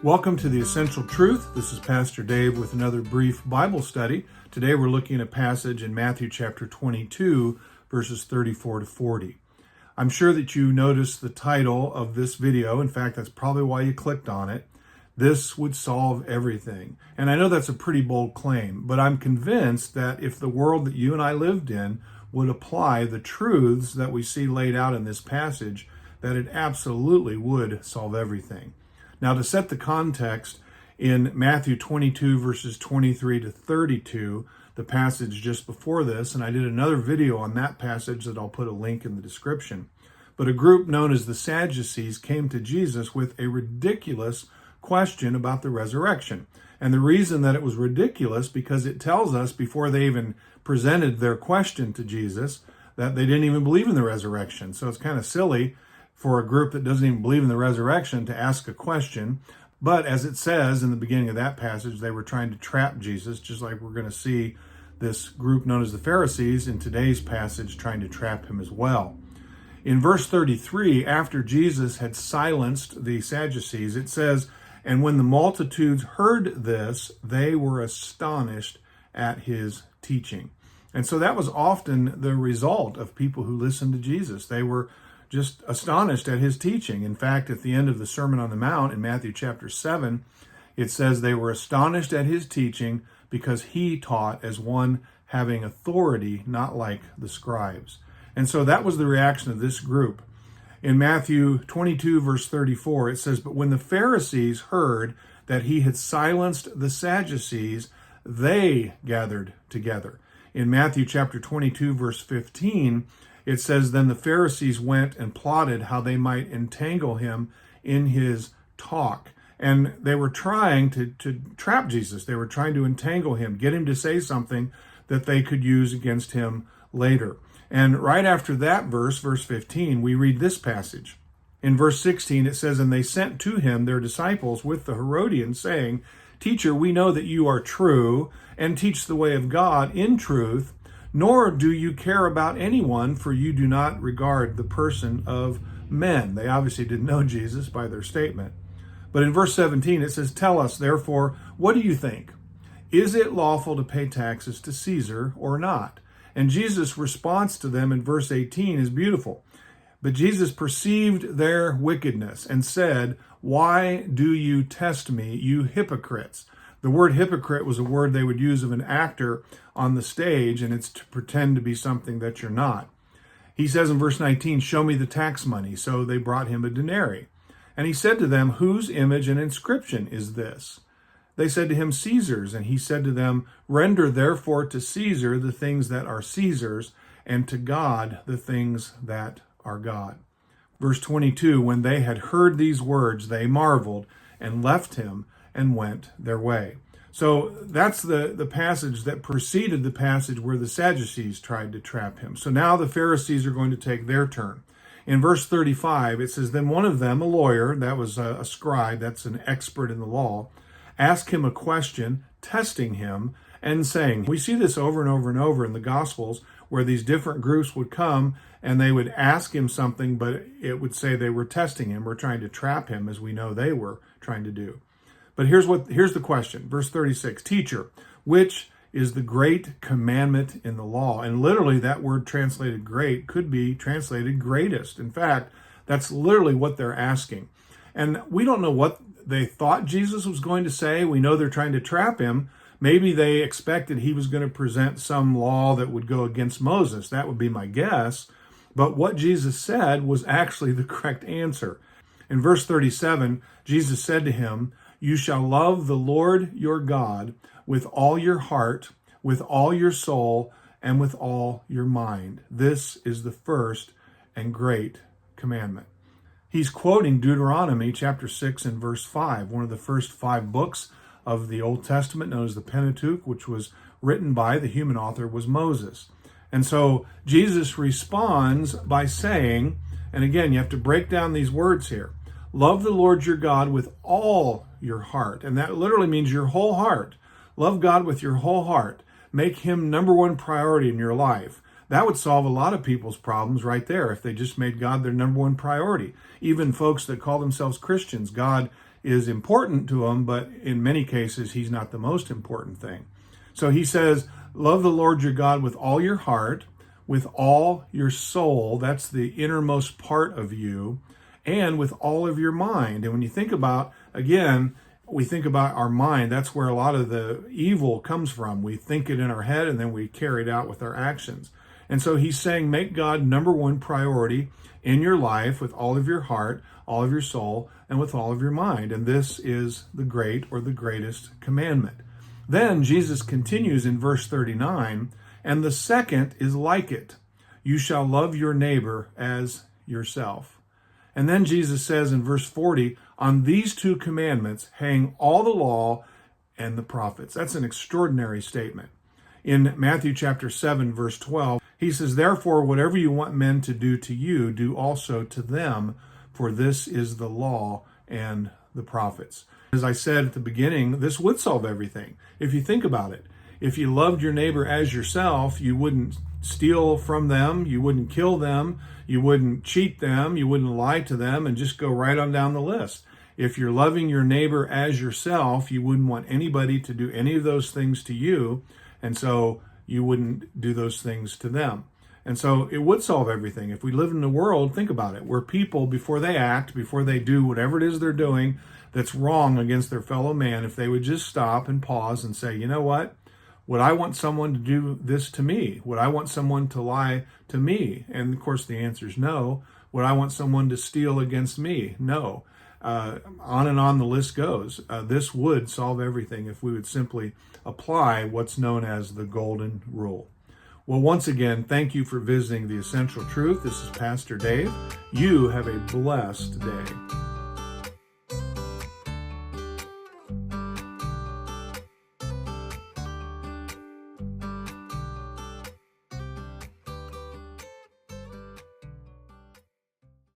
Welcome to the Essential Truth. This is Pastor Dave with another brief Bible study. Today we're looking at a passage in Matthew chapter 22, verses 34 to 40. I'm sure that you noticed the title of this video. In fact, that's probably why you clicked on it. This would solve everything. And I know that's a pretty bold claim, but I'm convinced that if the world that you and I lived in would apply the truths that we see laid out in this passage, that it absolutely would solve everything. Now, to set the context, in Matthew 22, verses 23 to 32, the passage just before this, and I did another video on that passage that I'll put a link in the description, but a group known as the Sadducees came to Jesus with a ridiculous question about the resurrection. And the reason that it was ridiculous, because it tells us before they even presented their question to Jesus that they didn't even believe in the resurrection. So it's kind of silly for a group that doesn't even believe in the resurrection to ask a question. But as it says in the beginning of that passage, they were trying to trap Jesus, just like we're going to see this group known as the Pharisees in today's passage trying to trap him as well. In verse 33, after Jesus had silenced the Sadducees, it says, "And when the multitudes heard this, they were astonished at his teaching." And so that was often the result of people who listened to Jesus. They were just astonished at his teaching. In fact, at the end of the Sermon on the Mount in Matthew chapter 7, it says they were astonished at his teaching because he taught as one having authority, not like the scribes. And so that was the reaction of this group. In Matthew 22, verse 34, it says, "But when the Pharisees heard that he had silenced the Sadducees, they gathered together." In Matthew chapter 22, verse 15, it says, "Then the Pharisees went and plotted how they might entangle him in his talk." And they were trying to trap Jesus. They were trying to entangle him, get him to say something that they could use against him later. And right after that verse, verse 15, we read this passage. In verse 16, it says, "And they sent to him their disciples with the Herodians, saying, 'Teacher, we know that you are true and teach the way of God in truth, nor do you care about anyone, for you do not regard the person of men.'" They obviously didn't know Jesus by their statement. But in verse 17, it says, "Tell us, therefore, what do you think? Is it lawful to pay taxes to Caesar or not?" And Jesus' response to them in verse 18 is beautiful. "But Jesus perceived their wickedness and said, 'Why do you test me, you hypocrites?'" The word hypocrite was a word they would use of an actor on the stage, and it's to pretend to be something that you're not. He says in verse 19, "Show me the tax money." So they brought him a denarius. And he said to them, "Whose image and inscription is this?" They said to him, "Caesar's." And he said to them, "Render therefore to Caesar the things that are Caesar's, and to God the things that are God." Verse 22, "When they had heard these words, they marveled and left him and went their way." So that's the passage that preceded the passage where the Sadducees tried to trap him. So now the Pharisees are going to take their turn. In verse 35, it says, "Then one of them, a lawyer," that was a scribe, that's an expert in the law, "asked him a question, testing him and saying," we see this over and over and over in the Gospels, where these different groups would come and they would ask him something, but it would say they were testing him or trying to trap him, as we know they were trying to do. But here's the question, verse 36, "Teacher, which is the great commandment in the law?" And literally that word translated great could be translated greatest. In fact, that's literally what they're asking. And we don't know what they thought Jesus was going to say. We know they're trying to trap him. Maybe they expected he was going to present some law that would go against Moses. That would be my guess. But what Jesus said was actually the correct answer. In verse 37, Jesus said to him, "You shall love the Lord your God with all your heart, with all your soul, and with all your mind. This is the first and great commandment." He's quoting Deuteronomy chapter 6 and verse 5, one of the first 5 books of the Old Testament, known as the Pentateuch, which was written by the human author, was Moses. And so Jesus responds by saying, and again, you have to break down these words here, "Love the Lord your God with all your heart." And that literally means your whole heart. Love God with your whole heart. Make him number one priority in your life. That would solve a lot of people's problems right there if they just made God their number one priority. Even folks that call themselves Christians, God is important to them, but in many cases, he's not the most important thing. So he says, love the Lord your God with all your heart, with all your soul, that's the innermost part of you, and with all of your mind. And when you think about, again, we think about our mind, that's where a lot of the evil comes from. We think it in our head and then we carry it out with our actions. And so he's saying, make God number one priority in your life with all of your heart, all of your soul, and with all of your mind. And this is the great or the greatest commandment. Then Jesus continues in verse 39, and the second is like it. You shall love your neighbor as yourself. And then Jesus says in verse 40, on these two commandments hang all the law and the prophets. That's an extraordinary statement. In Matthew chapter 7, verse 12, he says, therefore, whatever you want men to do to you, do also to them, for this is the law and the prophets. As I said at the beginning, this would solve everything. If you think about it, if you loved your neighbor as yourself, you wouldn't steal from them, you wouldn't kill them, you wouldn't cheat them, you wouldn't lie to them, and just go right on down the list. If you're loving your neighbor as yourself, you wouldn't want anybody to do any of those things to you, and so you wouldn't do those things to them. And so it would solve everything. If we live in a world, think about it, where people, before they act, before they do whatever it is they're doing that's wrong against their fellow man, if they would just stop and pause and say, you know what? Would I want someone to do this to me? Would I want someone to lie to me? And of course the answer is no. Would I want someone to steal against me? No. On and on the list goes. This would solve everything if we would simply apply what's known as the golden rule. Well, once again, thank you for visiting The Essential Truth. This is Pastor Dave. You have a blessed day.